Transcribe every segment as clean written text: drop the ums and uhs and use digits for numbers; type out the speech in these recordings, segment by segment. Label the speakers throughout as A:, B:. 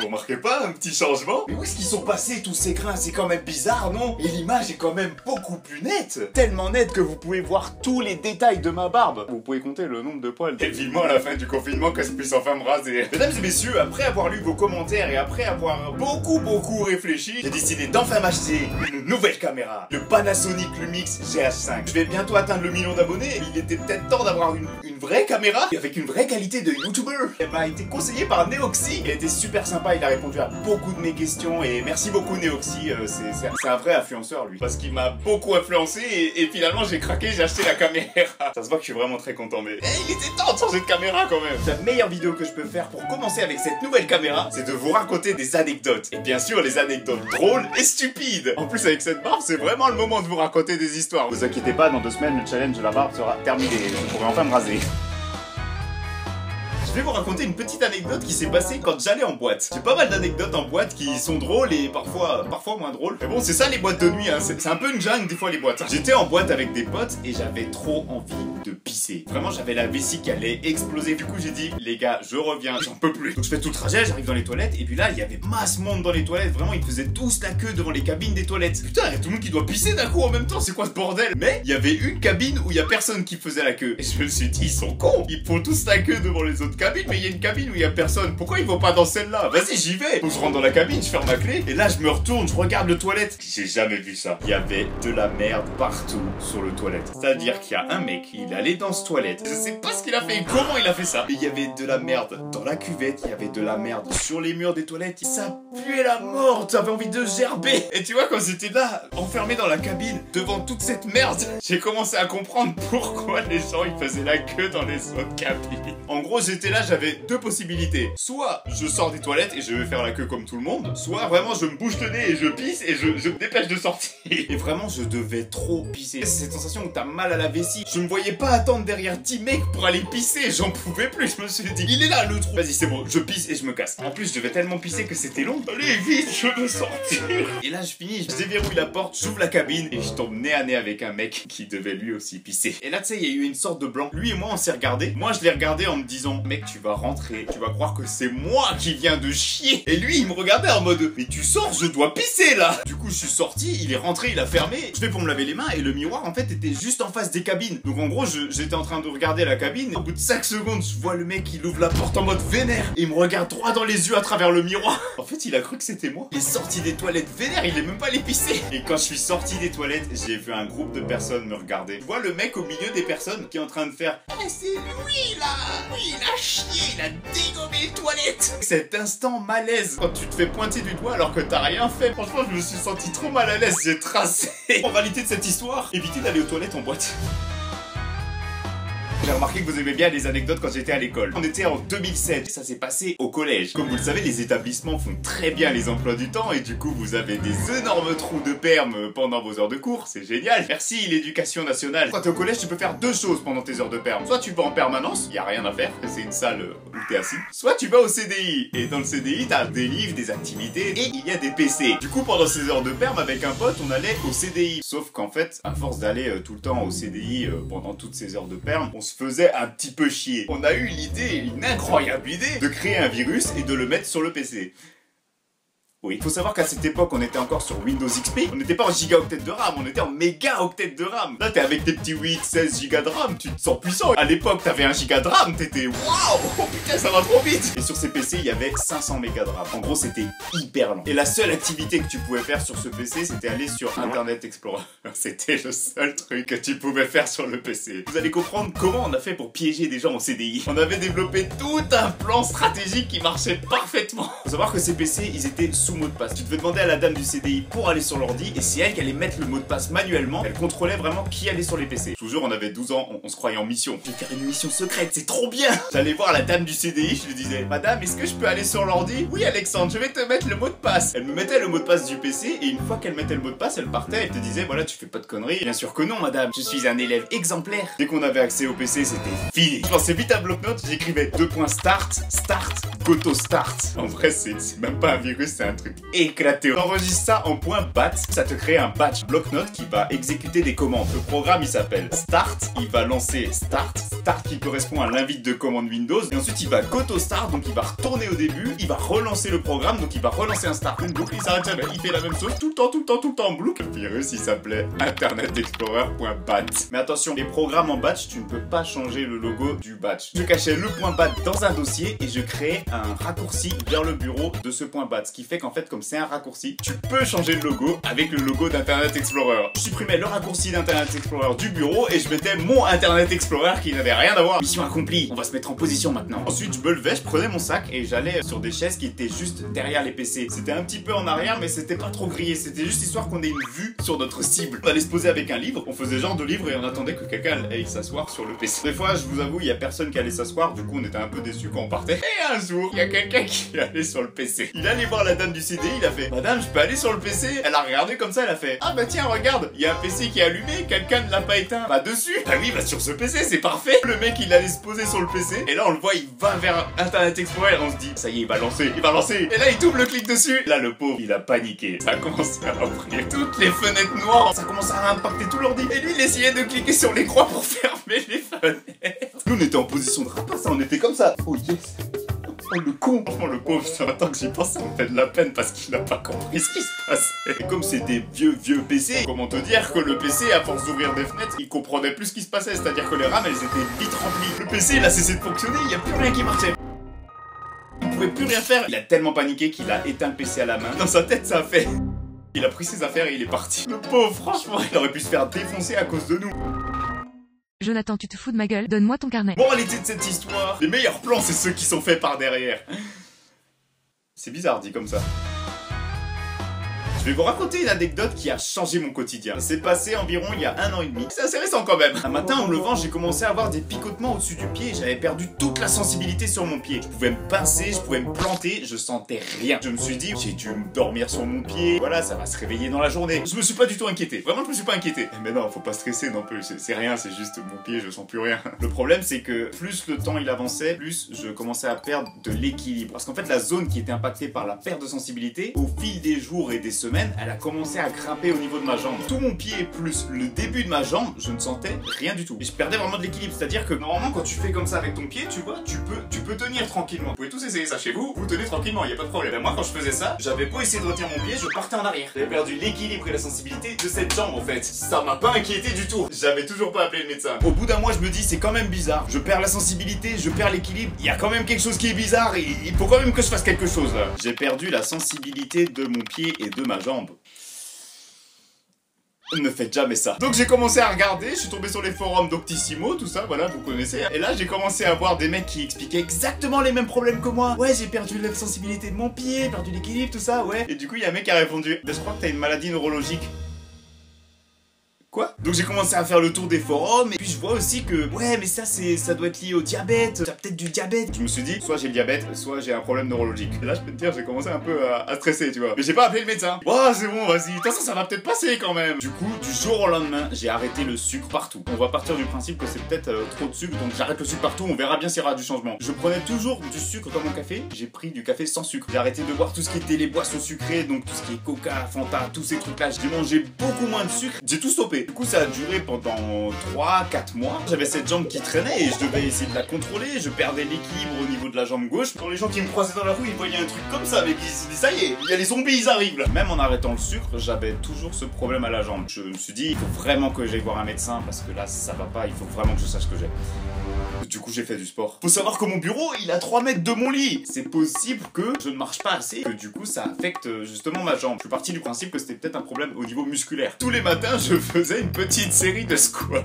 A: Vous remarquez pas un petit changement? Mais où est-ce qu'ils sont passés tous ces grains? C'est quand même bizarre, non? Et l'image est quand même beaucoup plus nette. Tellement nette que vous pouvez voir tous les détails de ma barbe. Vous pouvez compter le nombre de poils. Et vivement à la fin du confinement que je puisse enfin me raser. Mesdames et messieurs, après avoir lu vos commentaires et après avoir beaucoup réfléchi, j'ai décidé d'enfin m'acheter une nouvelle caméra. Le Panasonic Lumix GH5. Je vais bientôt atteindre le 1 million d'abonnés. Il était peut-être temps d'avoir une vraie caméra avec une vraie qualité de youtubeur. Elle m'a été conseillée par Neoxy. Il était super sympa, il a répondu à beaucoup de mes questions et merci beaucoup Neoxy. C'est un vrai influenceur lui. Parce qu'il m'a beaucoup influencé et finalement j'ai craqué, j'ai acheté la caméra. Ça se voit que je suis vraiment très content mais il était temps de changer de caméra quand même. La meilleure vidéo que je peux faire pour commencer avec cette nouvelle caméra, c'est de vous raconter des anecdotes. Et bien sûr les anecdotes drôles et stupides. En plus avec cette barbe, c'est vraiment le moment de vous raconter des histoires. Vous inquiétez pas, dans 2 semaines le challenge de la barbe sera terminé. Je pourrai enfin me raser. Je vais vous raconter une petite anecdote qui s'est passée quand j'allais en boîte. J'ai pas mal d'anecdotes en boîte qui sont drôles et parfois moins drôles. Mais bon, c'est ça les boîtes de nuit, hein. C'est un peu une jungle des fois les boîtes. J'étais en boîte avec des potes et j'avais trop envie de pisser. Vraiment, j'avais la vessie qui allait exploser. Du coup, j'ai dit, les gars, je reviens, j'en peux plus. Donc je fais tout le trajet, j'arrive dans les toilettes et puis là, il y avait masse monde dans les toilettes. Vraiment, ils faisaient tous la queue devant les cabines des toilettes. Putain, il y a tout le monde qui doit pisser d'un coup en même temps, c'est quoi ce bordel? Mais il y avait une cabine où il y a personne qui faisait la queue. Et je me suis dit, ils sont cons. Ils font tous la queue devant les autres cabines, mais il y a une cabine où il y a personne. Pourquoi ils vont pas dans celle-là? Vas-y, j'y vais. Donc je rentre dans la cabine, je ferme ma clé et là je me retourne, je regarde le toilette. J'ai jamais vu ça. Il y avait de la merde partout sur le toilette. C'est-à-dire qu'il y a un mec, il allait dans ce toilette. Je sais pas ce qu'il a fait, comment il a fait ça. Mais il y avait de la merde dans la cuvette, il y avait de la merde sur les murs des toilettes. Ça puait la mort, j'avais envie de gerber. Et tu vois, quand j'étais là, enfermé dans la cabine, devant toute cette merde, j'ai commencé à comprendre pourquoi les gens ils faisaient la queue dans les autres cabines. En gros, j'étais là, j'avais deux possibilités. Soit je sors des toilettes et je vais faire la queue comme tout le monde, soit vraiment je me bouche le nez et je pisse et je me dépêche de sortir. Et vraiment je devais trop pisser. C'est cette sensation où t'as mal à la vessie. Je me voyais pas attendre derrière 10 mecs pour aller pisser, j'en pouvais plus. Je me suis dit, il est là le trou. Vas-y c'est bon, je pisse et je me casse. En plus je devais tellement pisser que c'était long. Allez vite, je veux sortir. Et là je finis, je déverrouille la porte, j'ouvre la cabine et je tombe nez à nez avec un mec qui devait lui aussi pisser. Et là tu sais, il y a eu une sorte de blanc. Lui et moi on s'est regardé. Moi je l'ai regardé en me disant, mec tu vas rentrer, tu vas croire que c'est moi qui viens de chier. Et lui il me regardait en mode, mais tu sors, je dois pisser là. Du coup je suis sorti, il est rentré, il a fermé. Je vais pour me laver les mains et le miroir en fait était juste en face des cabines. Donc en gros j'étais en train de regarder la cabine. Au bout de 5 secondes je vois le mec il ouvre la porte en mode vénère. Et il me regarde droit dans les yeux à travers le miroir. En fait il a cru que c'était moi. Il est sorti des toilettes vénère, il est même pas allé pisser. Et quand je suis sorti des toilettes, j'ai vu un groupe de personnes me regarder. Je vois le mec au milieu des personnes qui est en train de faire, eh, c'est lui là. Oui il a chié, il a dégommé les toilettes. Cet instant malaise quand tu te fais pointer du doigt alors que t'as rien fait. Franchement je me suis senti trop mal à l'aise, j'ai tracé. Moralité de cette histoire, évitez d'aller aux toilettes en boîte. J'ai remarqué que vous aimez bien les anecdotes quand j'étais à l'école. On était en 2007, ça s'est passé au collège. Comme vous le savez, les établissements font très bien les emplois du temps et du coup vous avez des énormes trous de perme pendant vos heures de cours, c'est génial. Merci l'éducation nationale. Quand t'es au collège, tu peux faire deux choses pendant tes heures de perme. Soit tu vas en permanence, y a rien à faire, c'est une salle où t'es assis. Soit tu vas au CDI, et dans le CDI t'as des livres, des activités et il y a des PC. Du coup pendant ces heures de perme avec un pote, on allait au CDI. Sauf qu'en fait, à force d'aller tout le temps au CDI pendant toutes ces heures de perme, on se faisait un petit peu chier. On a eu l'idée, une incroyable idée, de créer un virus et de le mettre sur le PC. Oui. Faut savoir qu'à cette époque, on était encore sur Windows XP. On n'était pas en gigaoctet de RAM, on était en mégaoctet de RAM. Là, t'es avec tes petits 8, 16 gigas de RAM, tu te sens puissant. À l'époque, t'avais 1 giga de RAM, t'étais waouh, oh putain, ça va trop vite. Et sur ces PC, il y avait 500 mégas de RAM. En gros, c'était hyper lent. Et la seule activité que tu pouvais faire sur ce PC, c'était aller sur Internet Explorer. C'était le seul truc que tu pouvais faire sur le PC. Vous allez comprendre comment on a fait pour piéger des gens au CDI. On avait développé tout un plan stratégique qui marchait parfaitement. Faut savoir que ces PC, ils étaient sous mot de passe. Tu devais demander à la dame du CDI pour aller sur l'ordi et c'est elle qui allait mettre le mot de passe manuellement. Elle contrôlait vraiment qui allait sur les PC. Toujours, on avait 12 ans, on se croyait en mission. Je vais faire une mission secrète, c'est trop bien. J'allais voir la dame du CDI, je lui disais, madame, est-ce que je peux aller sur l'ordi? Oui Alexandre, je vais te mettre le mot de passe. Elle me mettait le mot de passe du PC et une fois qu'elle mettait le mot de passe, elle partait, elle te disait, voilà, tu fais pas de conneries. Bien sûr que non madame, je suis un élève exemplaire. Dès qu'on avait accès au PC, c'était fini. Je pensais vite à bloc-notes, j'écrivais start, goto start. En vrai, c'est même pas un virus, c'est un truc éclaté. On enregistre ça en .bat, ça te crée un batch bloc-notes qui va exécuter des commandes. Le programme il s'appelle start, il va lancer start, start qui correspond à l'invite de commande Windows. Et ensuite il va go to start, donc il va retourner au début, il va relancer le programme, donc il va relancer un start, une boucle, il s'arrête jamais, il fait la même chose tout le temps en boucle. Le virus il s'appelait Internet Explorer.bat. Mais attention, les programmes en batch, tu ne peux pas changer le logo du batch. Je cachais le .bat dans un dossier et je créais un raccourci vers le bureau de ce .bat. Ce qui fait qu'en fait, comme c'est un raccourci, tu peux changer le logo avec le logo d'Internet Explorer. Je supprimais le raccourci d'Internet Explorer du bureau et je mettais mon Internet Explorer qui n'avait rien à voir. Mission accomplie, on va se mettre en position maintenant. Ensuite, je me levais, je prenais mon sac et j'allais sur des chaises qui étaient juste derrière les PC. C'était un petit peu en arrière, mais c'était pas trop grillé. C'était juste histoire qu'on ait une vue sur notre cible. On allait se poser avec un livre, on faisait genre de livre et on attendait que quelqu'un aille s'asseoir sur le PC. Des fois, je vous avoue, il y a personne qui allait s'asseoir, du coup on était un peu déçus quand on partait. Et un jour, il y a quelqu'un qui allait sur le PC. Il allait voir la dame du CDI, il a fait: Madame, je peux aller sur le PC? Elle a regardé comme ça, elle a fait: Ah bah tiens, regarde, il y a un PC qui est allumé, quelqu'un ne l'a pas éteint. Bah dessus. Ah oui, bah sur ce PC, c'est parfait. Le mec, il allait se poser sur le PC, et là on le voit, il va vers Internet Explorer, on se dit: Ça y est, il va lancer, il va lancer. Et là, il double clic dessus. Là, le pauvre, il a paniqué. Ça a commencé à ouvrir toutes les fenêtres noires, ça commence à impacter tout l'ordi. Et lui, il essayait de cliquer sur les croix pour fermer les fenêtres. Nous, on était en position de rapace, on était comme ça. Oh yes. Oh le con. Franchement le pauvre, ça maintenant que j'y pense, ça me fait de la peine parce qu'il n'a pas compris ce qui se passait. Et comme c'est des vieux PC, comment te dire que le PC, à force d'ouvrir des fenêtres, il comprenait plus ce qui se passait. C'est-à-dire que les rames, elles étaient vite remplies. Le PC, il a cessé de fonctionner, il n'y a plus rien qui marchait. Il pouvait plus rien faire. Il a tellement paniqué qu'il a éteint le PC à la main. Dans sa tête, ça a fait... Il a pris ses affaires et il est parti. Le pauvre, franchement, il aurait pu se faire défoncer à cause de nous.
B: Jonathan, tu te fous de ma gueule, donne-moi ton carnet.
A: Moralité de cette histoire, les meilleurs plans, c'est ceux qui sont faits par derrière. C'est bizarre dit comme ça. Je vais vous raconter une anecdote qui a changé mon quotidien. Ça s'est passé environ il y a 1 an et demi. C'est assez récent quand même. Un matin en me levant, j'ai commencé à avoir des picotements au-dessus du pied. J'avais perdu toute la sensibilité sur mon pied. Je pouvais me pincer, je pouvais me planter, je sentais rien. Je me suis dit, j'ai dû dormir sur mon pied. Voilà, ça va se réveiller dans la journée. Je me suis pas du tout inquiété. Vraiment, je me suis pas inquiété. Mais non, faut pas stresser non plus. C'est rien, c'est juste mon pied, je sens plus rien. Le problème, c'est que plus le temps il avançait, plus je commençais à perdre de l'équilibre. Parce qu'en fait, la zone qui était impactée par la perte de sensibilité, au fil des jours et des semaines, elle a commencé à grimper au niveau de ma jambe. Tout mon pied plus le début de ma jambe, je ne sentais rien du tout. Et je perdais vraiment de l'équilibre. C'est-à-dire que normalement, quand tu fais comme ça avec ton pied, tu vois, tu peux tenir tranquillement. Vous pouvez tous essayer ça chez vous, vous tenez tranquillement, il n'y a pas de problème. Et moi, quand je faisais ça, j'avais beau essayer de retenir mon pied, je partais en arrière. J'avais perdu l'équilibre et la sensibilité de cette jambe en fait. Ça m'a pas inquiété du tout. J'avais toujours pas appelé le médecin. Au bout d'un mois, je me dis, c'est quand même bizarre. Je perds la sensibilité, je perds l'équilibre. Il y a quand même quelque chose qui est bizarre et il faut quand même que je fasse quelque chose là. J'ai perdu la sensibilité de mon pied et de ma jambe. Ne faites jamais ça. Donc j'ai commencé à regarder, je suis tombé sur les forums Doctissimo, tout ça, voilà, vous connaissez. Et là j'ai commencé à voir des mecs qui expliquaient exactement les mêmes problèmes que moi. Ouais, j'ai perdu la sensibilité de mon pied, perdu l'équilibre, tout ça, ouais. Et du coup il y a un mec qui a répondu: je crois que t'as une maladie neurologique. Quoi? Donc j'ai commencé à faire le tour des forums et puis je vois aussi que ouais mais ça doit être lié au diabète, t'as peut-être du diabète. Je me suis dit soit j'ai le diabète, soit j'ai un problème neurologique. Et là je peux te dire j'ai commencé un peu à stresser tu vois. Mais j'ai pas appelé le médecin. Oh c'est bon vas-y, de toute façon ça va peut-être passer quand même. Du coup du jour au lendemain j'ai arrêté le sucre partout. On va partir du principe que c'est peut-être trop de sucre donc j'arrête le sucre partout, on verra bien s'il y aura du changement. Je prenais toujours du sucre dans mon café, j'ai pris du café sans sucre. J'ai arrêté de boire tout ce qui était les boissons sucrées, donc tout ce qui est coca, fanta, tous ces trucs là. J'ai mangé beaucoup moins de sucre, j'ai tout stoppé. Du coup ça a duré pendant 3-4 mois. J'avais cette jambe qui traînait et je devais essayer de la contrôler. Je perdais l'équilibre au niveau de la jambe gauche. Pour les gens qui me croisaient dans la rue, ils voyaient un truc comme ça, mais ils se disaient ça y est, il y a les zombies, ils arrivent là. Même en arrêtant le sucre, j'avais toujours ce problème à la jambe. Je me suis dit, il faut vraiment que j'aille voir un médecin parce que là, ça va pas, il faut vraiment que je sache ce que j'ai. Du coup j'ai fait du sport. Faut savoir que mon bureau il a 3 mètres de mon lit. C'est possible que je ne marche pas assez, que du coup ça affecte justement ma jambe. Je suis parti du principe que c'était peut-être un problème au niveau musculaire. Tous les matins je faisais une petite série de squats.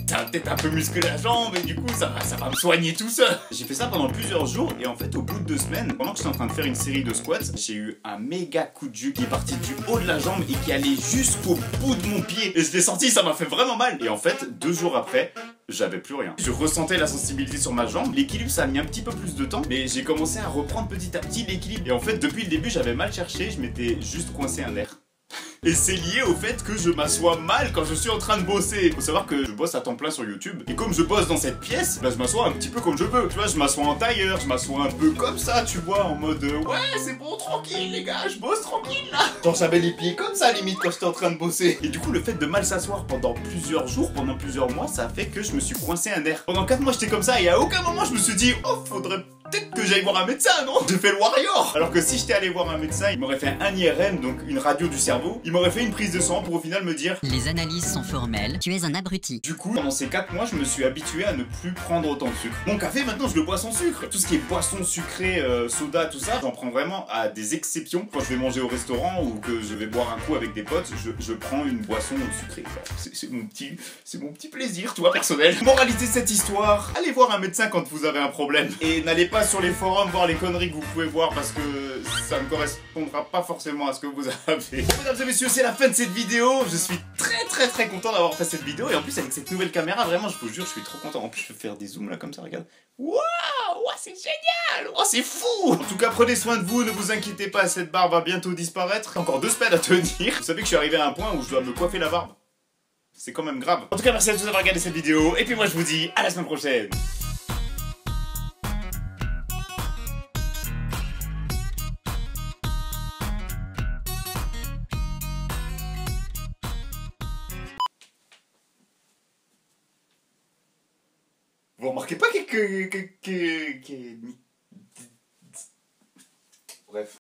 A: T'as peut-être un peu musclé la jambe et du coup ça va me soigner tout ça. J'ai fait ça pendant plusieurs jours et en fait au bout de 2 semaines, pendant que j'étais en train de faire une série de squats, j'ai eu un méga coup de jus qui est parti du haut de la jambe et qui allait jusqu'au bout de mon pied. Et je l'ai senti, ça m'a fait vraiment mal. Et en fait 2 jours après, j'avais plus rien. Je ressentais la sensibilité sur ma jambe. L'équilibre, ça a mis un petit peu plus de temps, mais j'ai commencé à reprendre petit à petit l'équilibre. Et en fait, depuis le début, j'avais mal cherché, je m'étais juste coincé un nerf. Et c'est lié au fait que je m'assois mal quand je suis en train de bosser. Faut savoir que je bosse à temps plein sur YouTube. Et comme je bosse dans cette pièce, bah je m'assois un petit peu comme je veux. Tu vois, je m'assois en tailleur, je m'assois un peu comme ça, tu vois, en mode ouais, c'est bon, tranquille les gars, je bosse tranquille là. Genre j'avais les pieds comme ça limite quand j'étais en train de bosser. Et du coup, le fait de mal s'asseoir pendant plusieurs jours, pendant plusieurs mois, ça a fait que je me suis coincé un nerf. Pendant 4 mois, j'étais comme ça et à aucun moment je me suis dit oh, faudrait peut-être que j'aille voir un médecin, non? J'ai fait le warrior. Alors que si j'étais allé voir un médecin, il m'aurait fait un IRM, donc une radio du cerveau. Il m'aurait fait une prise de sang pour au final me dire
C: les analyses sont formelles, tu es un abruti.
A: Du coup, pendant ces 4 mois, je me suis habitué à ne plus prendre autant de sucre. Mon café, maintenant, je le bois sans sucre. Tout ce qui est boisson sucrée, soda, tout ça, j'en prends vraiment à des exceptions. Quand je vais manger au restaurant ou que je vais boire un coup avec des potes, je prends une boisson sucrée. C'est mon petit plaisir, tu vois, personnel. Moralité de cette histoire, allez voir un médecin quand vous avez un problème. Et n'allez pas sur les forums voir les conneries que vous pouvez voir parce que ça ne correspondra pas forcément à ce que vous avez. Bon, mesdames et messieurs, c'est la fin de cette vidéo. Je suis très content d'avoir fait cette vidéo et en plus avec cette nouvelle caméra, vraiment, je vous jure, je suis trop content. En plus, je peux faire des zooms là comme ça, regarde. Waouh, c'est génial. Oh, c'est fou. En tout cas, prenez soin de vous, ne vous inquiétez pas, cette barbe va bientôt disparaître. Encore 2 semaines à tenir. Vous savez que je suis arrivé à un point où je dois me coiffer la barbe. C'est quand même grave. En tout cas, merci à tous d'avoir regardé cette vidéo et puis moi, je vous dis à la semaine prochaine. Vous remarquez pas Bref.